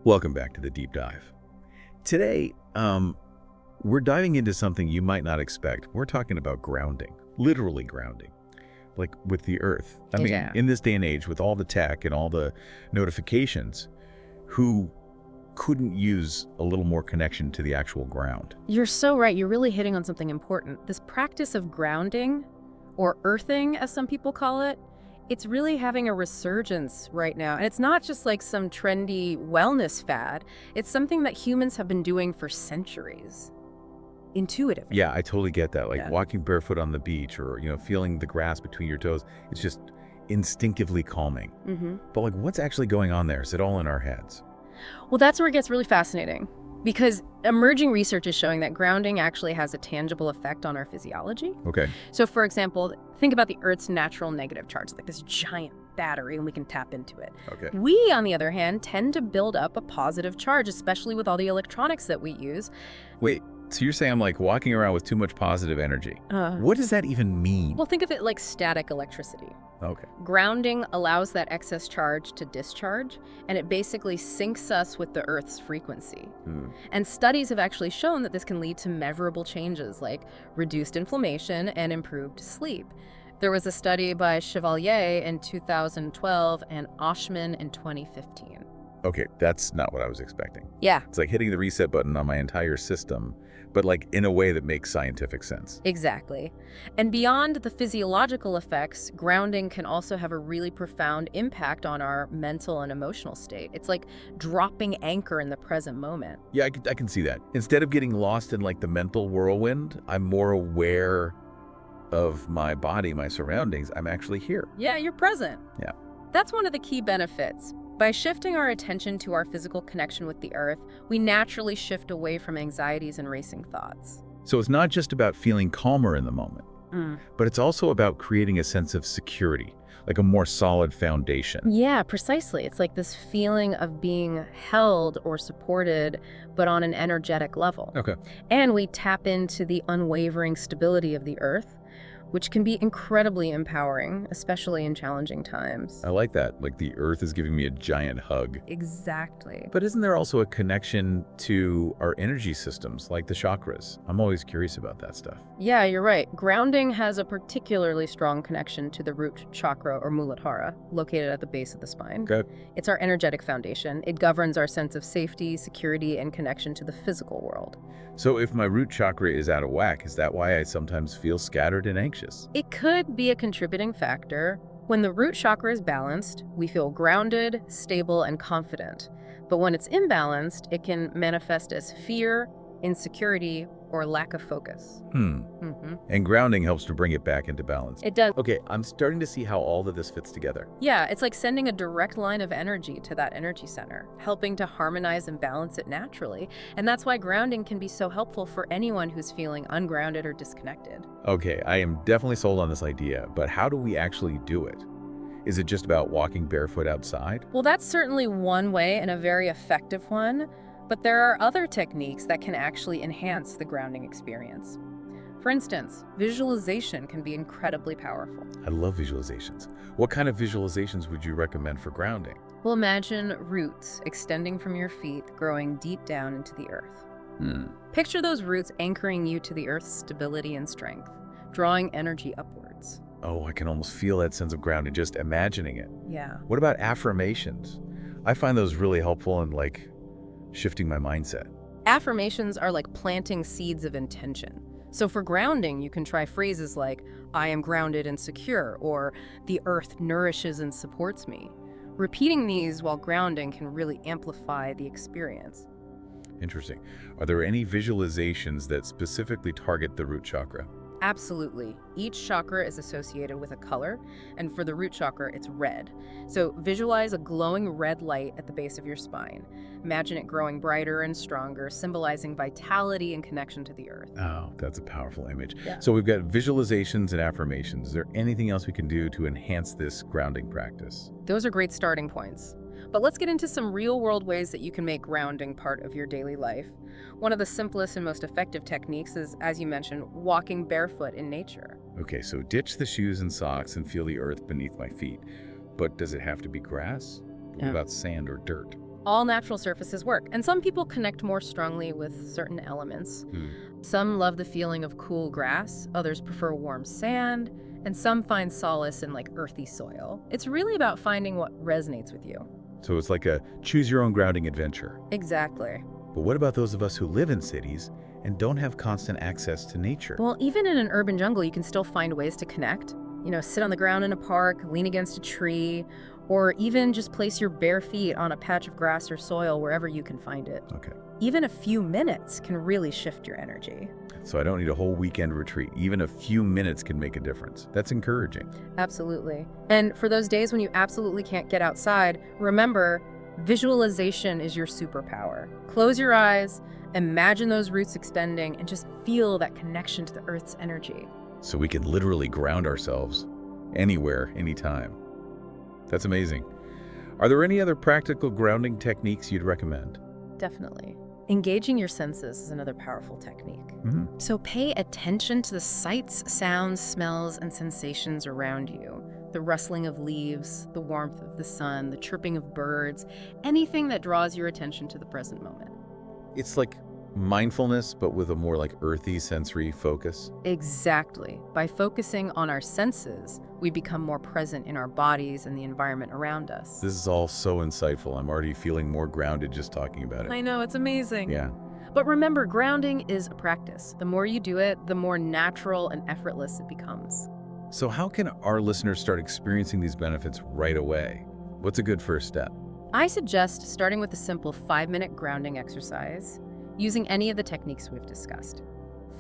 Welcome back to the deep dive. Today, we're diving into something you might not expect. We're talking about grounding, literally grounding, like with the earth. I mean, Yeah. in this day and age, with all the tech and all the notifications, who couldn't use a little more connection to the actual ground? You're so right. You're really hitting on something important. This practice of grounding, or earthing, as some people call it, it's really having a resurgence right now. And it's not just like some trendy wellness fad. It's something that humans have been doing for centuries, intuitively. Yeah, I totally get that. Like Yeah. walking barefoot on the beach or, feeling the grass between your toes. It's just instinctively calming. But like, what's actually going on there? Is it all in our heads? Well, that's where it gets really fascinating, because emerging research is showing that grounding actually has a tangible effect on our physiology. Okay. So, for example, think about the Earth's natural negative charge, like this giant battery, and we can tap into it. Okay. We, on the other hand, tend to build up a positive charge, especially with all the electronics that we use. Wait, so you're saying I'm like walking around with too much positive energy. Uh, What does that even mean? well, think of it like static electricity. Okay. Grounding allows that excess charge to discharge, and it basically syncs us with the Earth's frequency. And studies have actually shown that this can lead to measurable changes like reduced inflammation and improved sleep. There was a study by Chevalier in 2012 and Oshman in 2015. Okay, that's not what I was expecting. Yeah, It's like hitting the reset button on my entire system, but like in a way that makes scientific sense. exactly. And beyond the physiological effects, grounding can also have a really profound impact on our mental and emotional state. It's like dropping anchor in the present moment. Yeah, I can see that. Instead of getting lost in like the mental whirlwind, I'm more aware of my body, my surroundings. I'm actually here. Yeah, you're present. Yeah. That's one of the key benefits. By shifting our attention to our physical connection with the earth, we naturally shift away from anxieties and racing thoughts. So it's not just about feeling calmer in the moment, but it's also about creating a sense of security, like a more solid foundation. Yeah, precisely. It's like this feeling of being held or supported, but on an energetic level. Okay. And we tap into the unwavering stability of the earth, which can be incredibly empowering, especially in challenging times. I like that. Like the earth is giving me a giant hug. Exactly. But isn't there also a connection to our energy systems, like the chakras? I'm always curious about that stuff. Yeah, you're right. Grounding has a particularly strong connection to the root chakra, or Muladhara, located at the base of the spine. Okay. It's our energetic foundation. It governs our sense of safety, security, and connection to the physical world. So if my root chakra is out of whack, is that why I sometimes feel scattered and anxious? It could be a contributing factor. When the root chakra is balanced, we feel grounded, stable, and confident. But when it's imbalanced, it can manifest as fear, insecurity, or lack of focus. And grounding helps to bring it back into balance. It does. Okay, I'm starting to see how all of this fits together. Yeah, it's like sending a direct line of energy to that energy center, helping to harmonize and balance it naturally. And that's why grounding can be so helpful for anyone who's feeling ungrounded or disconnected. Okay, I am definitely sold on this idea, but how do we actually do it? Is it just about walking barefoot outside? Well, that's certainly one way, and a very effective one, but there are other techniques that can actually enhance the grounding experience. For instance, visualization can be incredibly powerful. I love visualizations. What kind of visualizations would you recommend for grounding? Well, imagine roots extending from your feet, growing deep down into the earth. Picture those roots anchoring you to the earth's stability and strength, drawing energy upwards. Oh, I can almost feel that sense of grounding just imagining it. Yeah. What about affirmations? I find those really helpful in like shifting my mindset. Affirmations are like planting seeds of intention. So for grounding, you can try phrases like, I am grounded and secure, or the earth nourishes and supports me. Repeating these while grounding can really amplify the experience. Interesting. Are there any visualizations that specifically target the root chakra? Absolutely. Each chakra is associated with a color, and for the root chakra, it's red. So visualize a glowing red light at the base of your spine. Imagine it growing brighter and stronger, symbolizing vitality and connection to the earth. Oh, that's a powerful image. Yeah. So we've got visualizations and affirmations. Is there anything else we can do to enhance this grounding practice? Those are great starting points. But let's get into some real-world ways that you can make grounding part of your daily life. One of the simplest and most effective techniques is, as you mentioned, walking barefoot in nature. Okay, so ditch the shoes and socks and feel the earth beneath my feet. But does it have to be grass? What Yeah. about sand or dirt? All natural surfaces work, and some people connect more strongly with certain elements. Some love the feeling of cool grass, others prefer warm sand, and some find solace in like earthy soil. It's really about finding what resonates with you. So it's like a choose-your-own grounding adventure. Exactly. But what about those of us who live in cities and don't have constant access to nature? Well, even in an urban jungle, you can still find ways to connect. Sit on the ground in a park, lean against a tree, or even just place your bare feet on a patch of grass or soil wherever you can find it. Okay. Even a few minutes can really shift your energy. So I don't need a whole weekend retreat. Even a few minutes can make a difference. That's encouraging. Absolutely. And for those days when you absolutely can't get outside, remember, visualization is your superpower. Close your eyes, imagine those roots extending, and just feel that connection to the earth's energy. So we can literally ground ourselves anywhere, anytime. That's amazing. Are there any other practical grounding techniques you'd recommend? Definitely. Engaging your senses is another powerful technique. So pay attention to the sights, sounds, smells, and sensations around you. The rustling of leaves, the warmth of the sun, the chirping of birds, anything that draws your attention to the present moment. It's like mindfulness, but with a more like earthy sensory focus. Exactly. By focusing on our senses, we become more present in our bodies and the environment around us. This is all so insightful. I'm already feeling more grounded just talking about it. I know, it's amazing. Yeah. But remember, grounding is a practice. The more you do it, the more natural and effortless it becomes. So how can our listeners start experiencing these benefits right away? What's a good first step? I suggest starting with a simple 5-minute grounding exercise, using any of the techniques we've discussed.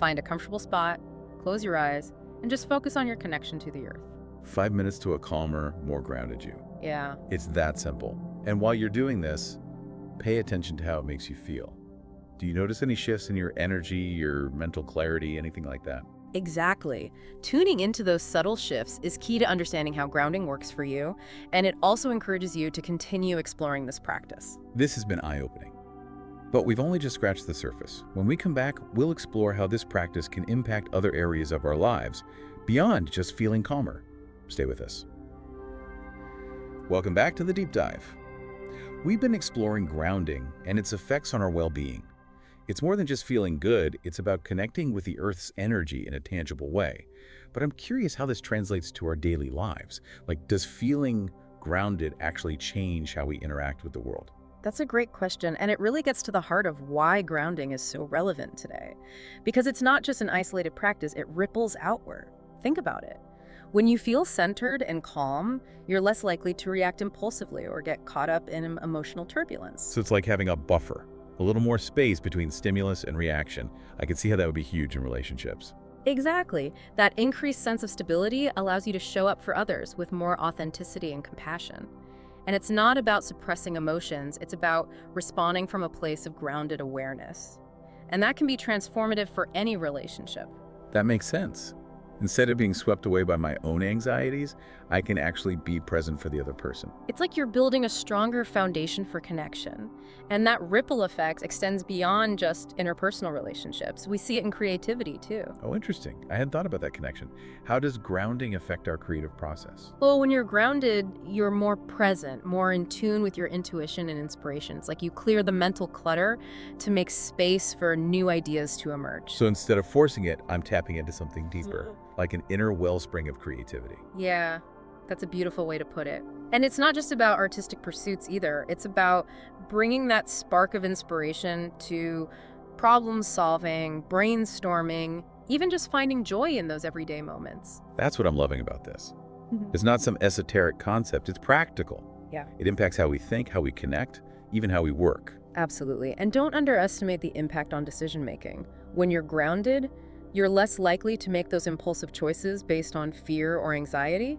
Find a comfortable spot, close your eyes, and just focus on your connection to the earth. 5 minutes to a calmer, more grounded you. Yeah. It's that simple. And while you're doing this, pay attention to how it makes you feel. Do you notice any shifts in your energy, your mental clarity, anything like that? Exactly. Tuning into those subtle shifts is key to understanding how grounding works for you, and it also encourages you to continue exploring this practice. This has been eye-opening. But we've only just scratched the surface. When we come back, we'll explore how this practice can impact other areas of our lives beyond just feeling calmer. Stay with us. Welcome back to the Deep Dive. We've been exploring grounding and its effects on our well-being. It's more than just feeling good, it's about connecting with the Earth's energy in a tangible way. But I'm curious how this translates to our daily lives. Like, does feeling grounded actually change how we interact with the world? That's a great question, and it really gets to the heart of why grounding is so relevant today. Because it's not just an isolated practice, it ripples outward. Think about it. When you feel centered and calm, you're less likely to react impulsively or get caught up in emotional turbulence. So it's like having a buffer, a little more space between stimulus and reaction. I can see how that would be huge in relationships. Exactly. That increased sense of stability allows you to show up for others with more authenticity and compassion. And it's not about suppressing emotions, it's about responding from a place of grounded awareness. And that can be transformative for any relationship. That makes sense. Instead of being swept away by my own anxieties, I can actually be present for the other person. It's like you're building a stronger foundation for connection. And that ripple effect extends beyond just interpersonal relationships. We see it in creativity too. Oh, interesting. I hadn't thought about that connection. How does grounding affect our creative process? Well, when you're grounded, you're more present, more in tune with your intuition and inspirations. Like you clear the mental clutter to make space for new ideas to emerge. So instead of forcing it, I'm tapping into something deeper, like an inner wellspring of creativity. Yeah, that's a beautiful way to put it. And it's not just about artistic pursuits either. It's about bringing that spark of inspiration to problem solving, brainstorming, even just finding joy in those everyday moments. That's what I'm loving about this. It's not some esoteric concept, it's practical. Yeah. It impacts how we think, how we connect, even how we work. Absolutely. And don't underestimate the impact on decision making. When you're grounded, you're less likely to make those impulsive choices based on fear or anxiety.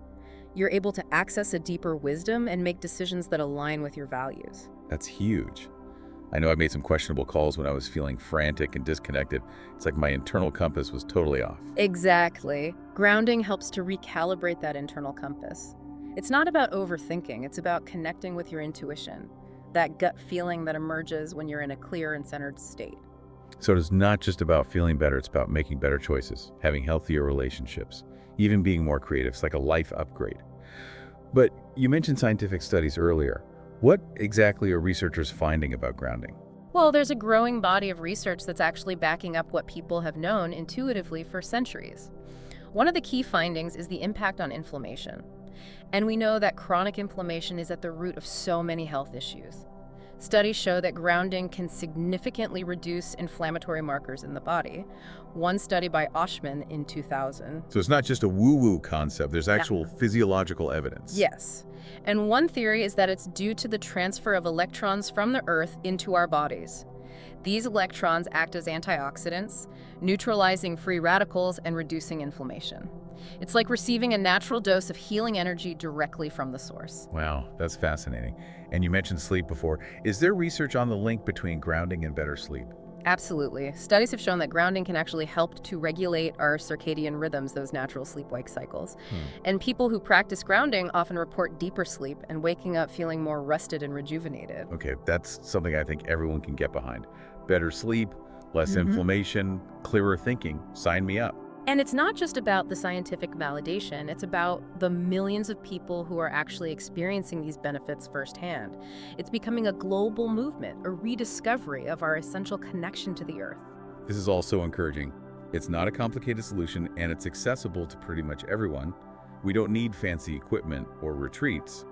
You're able to access a deeper wisdom and make decisions that align with your values. That's huge. I know I made some questionable calls when I was feeling frantic and disconnected. It's like my internal compass was totally off. Exactly. Grounding helps to recalibrate that internal compass. It's not about overthinking, it's about connecting with your intuition, that gut feeling that emerges when you're in a clear and centered state. So it's not just about feeling better, it's about making better choices, having healthier relationships, even being more creative. It's like a life upgrade. But you mentioned scientific studies earlier. What exactly are researchers finding about grounding? Well, there's a growing body of research that's actually backing up what people have known intuitively for centuries. One of the key findings is the impact on inflammation. And we know that chronic inflammation is at the root of so many health issues. Studies show that grounding can significantly reduce inflammatory markers in the body. One study by Oshman in 2000. So it's not just a woo-woo concept, there's actual physiological evidence. Yes. And one theory is that it's due to the transfer of electrons from the Earth into our bodies. These electrons act as antioxidants, neutralizing free radicals and reducing inflammation. It's like receiving a natural dose of healing energy directly from the source. Wow, that's fascinating. And you mentioned sleep before. Is there research on the link between grounding and better sleep? Absolutely. Studies have shown that grounding can actually help to regulate our circadian rhythms, those natural sleep-wake cycles. And people who practice grounding often report deeper sleep and waking up feeling more rested and rejuvenated. Okay, that's something I think everyone can get behind. Better sleep, less inflammation, clearer thinking. Sign me up. And it's not just about the scientific validation, it's about the millions of people who are actually experiencing these benefits firsthand. It's becoming a global movement, a rediscovery of our essential connection to the earth. This is also encouraging. It's not a complicated solution, and it's accessible to pretty much everyone. We don't need fancy equipment or retreats.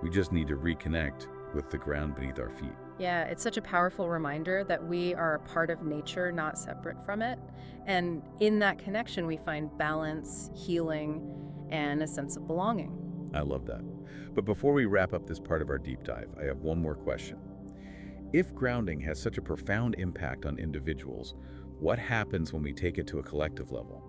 We just need to reconnect with the ground beneath our feet. Yeah, it's such a powerful reminder that we are a part of nature, not separate from it. And in that connection, we find balance, healing, and a sense of belonging. I love that. But before we wrap up this part of our deep dive, I have one more question. If grounding has such a profound impact on individuals, what happens when we take it to a collective level?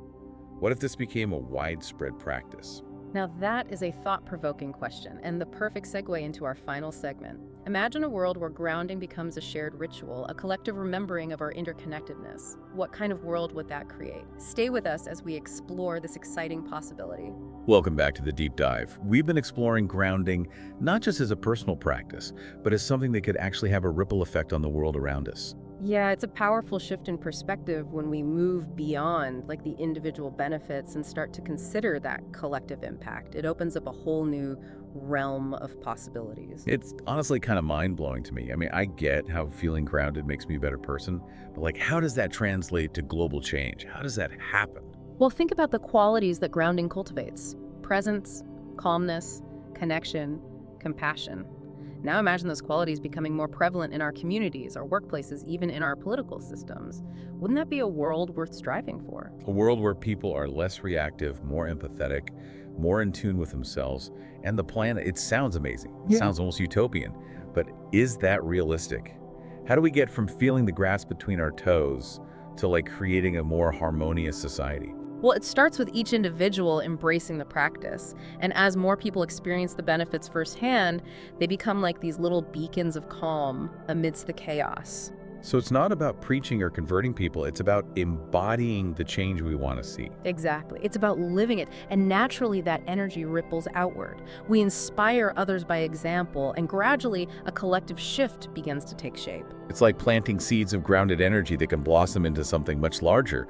What if this became a widespread practice? Now that is a thought-provoking question, and the perfect segue into our final segment. Imagine a world where grounding becomes a shared ritual, a collective remembering of our interconnectedness. What kind of world would that create? Stay with us as we explore this exciting possibility. Welcome back to the deep dive. We've been exploring grounding not just as a personal practice, but as something that could actually have a ripple effect on the world around us. Yeah, it's a powerful shift in perspective when we move beyond the individual benefits and start to consider that collective impact. It opens up a whole new realm of possibilities. It's honestly kind of mind-blowing to me. I mean, I get how feeling grounded makes me a better person, but how does that translate to global change? How does that happen? Well, think about the qualities that grounding cultivates: presence, calmness, connection, compassion. Now imagine those qualities becoming more prevalent in our communities, our workplaces, even in our political systems. Wouldn't that be a world worth striving for? A world where people are less reactive, more empathetic, more in tune with themselves, and the planet. It sounds amazing. It sounds almost utopian. But is that realistic? How do we get from feeling the grass between our toes to creating a more harmonious society? Well, it starts with each individual embracing the practice. And as more people experience the benefits firsthand, they become like these little beacons of calm amidst the chaos. So it's not about preaching or converting people. It's about embodying the change we want to see. Exactly. It's about living it. And naturally, that energy ripples outward. We inspire others by example, and gradually, a collective shift begins to take shape. It's like planting seeds of grounded energy that can blossom into something much larger.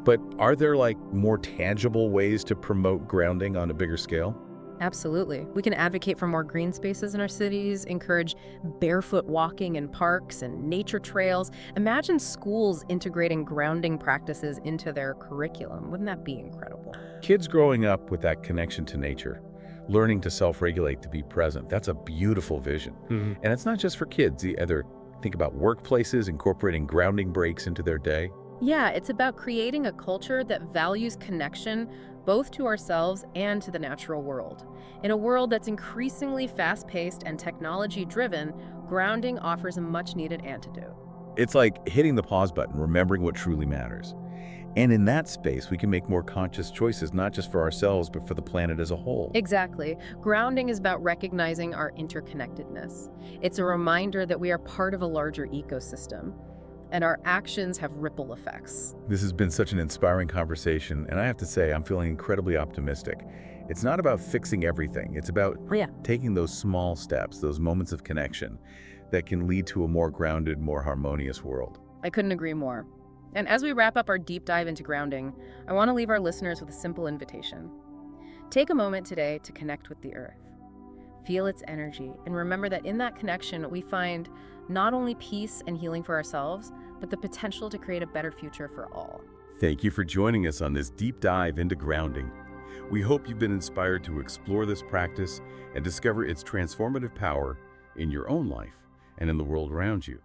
But are there more tangible ways to promote grounding on a bigger scale? Absolutely. We can advocate for more green spaces in our cities, encourage barefoot walking in parks and nature trails. Imagine schools integrating grounding practices into their curriculum. Wouldn't that be incredible? Kids growing up with that connection to nature, learning to self-regulate, to be present, that's a beautiful vision. And it's not just for kids. Either think about workplaces incorporating grounding breaks into their day. Yeah, it's about creating a culture that values connection both to ourselves and to the natural world. In a world that's increasingly fast-paced and technology-driven, grounding offers a much-needed antidote. It's like hitting the pause button, remembering what truly matters. And in that space, we can make more conscious choices, not just for ourselves, but for the planet as a whole. Exactly. Grounding is about recognizing our interconnectedness. It's a reminder that we are part of a larger ecosystem, and our actions have ripple effects. This has been such an inspiring conversation, and I have to say, I'm feeling incredibly optimistic. It's not about fixing everything. It's about taking those small steps, those moments of connection that can lead to a more grounded, more harmonious world. I couldn't agree more. And as we wrap up our deep dive into grounding, I want to leave our listeners with a simple invitation. Take a moment today to connect with the earth. Feel its energy, and remember that in that connection, we find not only peace and healing for ourselves, but the potential to create a better future for all. Thank you for joining us on this deep dive into grounding. We hope you've been inspired to explore this practice and discover its transformative power in your own life and in the world around you.